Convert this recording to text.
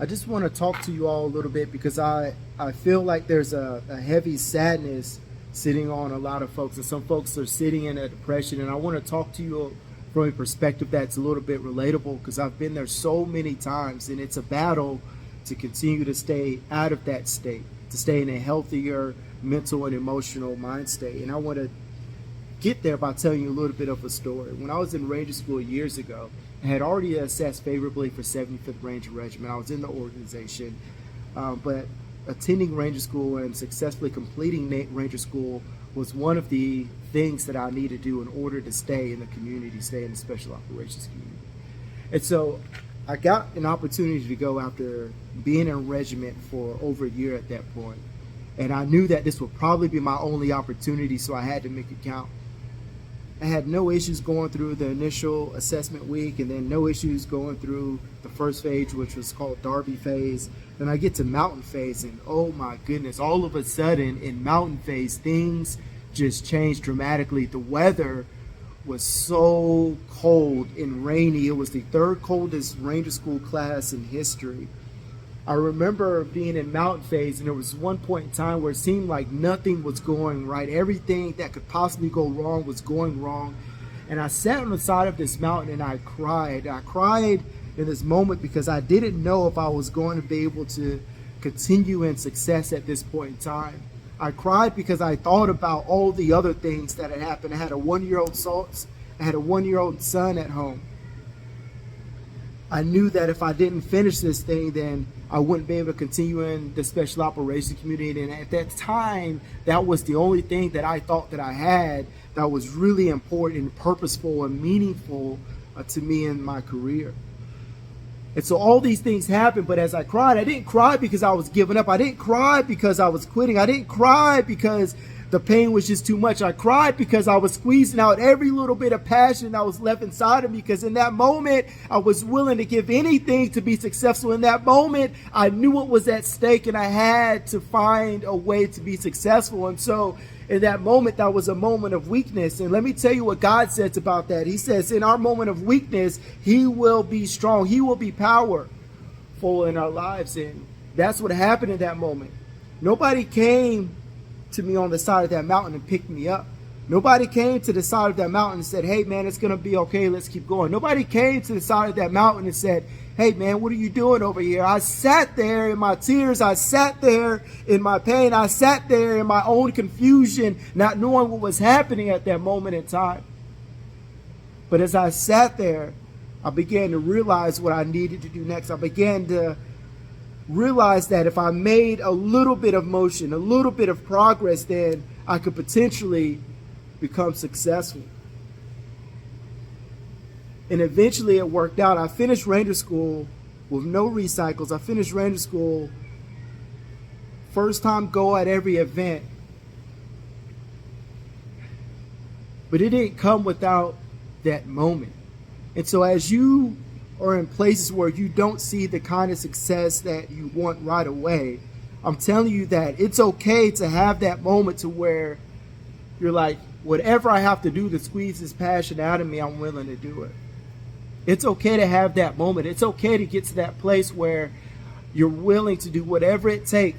I just want to talk to you all a little bit because I feel like there's a heavy sadness sitting on a lot of folks, and some folks are sitting in a depression. And I want to talk to you from a perspective that's a little bit relatable because I've been there so many times, and it's a battle to continue to stay out of that state, to stay in a healthier mental and emotional mind state. And I want to get there by telling you a little bit of a story. When I was in Ranger School years ago, I had already assessed favorably for 75th Ranger Regiment. I was in the organization, but attending Ranger School and successfully completing Ranger School was one of the things that I needed to do in order to stay in the community, stay in the Special Operations community. And so I got an opportunity to go after being in a regiment for over a year at that point. And I knew that this would probably be my only opportunity, so I had to make it count. I had no issues going through the initial assessment week, and then no issues going through the first phase, which was called Derby phase. Then I get to mountain phase, and oh my goodness, all of a sudden in mountain phase, things just changed dramatically. The weather was so cold and rainy. It was the third coldest Ranger School class in history. I remember being in mountain phase, and there was one point in time where it seemed like nothing was going right. Everything that could possibly go wrong was going wrong. And I sat on the side of this mountain and I cried. I cried in this moment because I didn't know if I was going to be able to continue in success at this point in time. I cried because I thought about all the other things that had happened. I had a one-year-old son at home. I knew that if I didn't finish this thing, then I wouldn't be able to continue in the Special Operations community. And at that time, that was the only thing that I thought that I had that was really important and purposeful and meaningful to me in my career. And so all these things happened, but as I cried, I didn't cry because I was giving up. I didn't cry because I was quitting. I didn't cry because the pain was just too much. I cried because I was squeezing out every little bit of passion that was left inside of me, because in that moment, I was willing to give anything to be successful. In that moment, I knew what was at stake, and I had to find a way to be successful. And so in that moment, that was a moment of weakness. And let me tell you what God says about that. He says, in our moment of weakness, He will be strong. He will be powerful in our lives. And that's what happened in that moment. Nobody came to me on the side of that mountain and picked me up. Nobody came to the side of that mountain and said, hey man, it's going to be okay, let's keep going. Nobody came to the side of that mountain and said, hey man, what are you doing over here? I sat there in my tears. I sat there in my pain. I sat there in my own confusion, not knowing what was happening at that moment in time. But as I sat there, I began to realize what I needed to do next. I began to realize that if I made a little bit of motion, a little bit of progress, then I could potentially become successful. And eventually it worked out. I finished Ranger School with no recycles. I finished Ranger School, first time go at every event. But it didn't come without that moment. And so as you are in places where you don't see the kind of success that you want right away, I'm telling you that it's okay to have that moment to where you're like, whatever I have to do to squeeze this passion out of me, I'm willing to do it. It's okay to have that moment. It's okay to get to that place where you're willing to do whatever it takes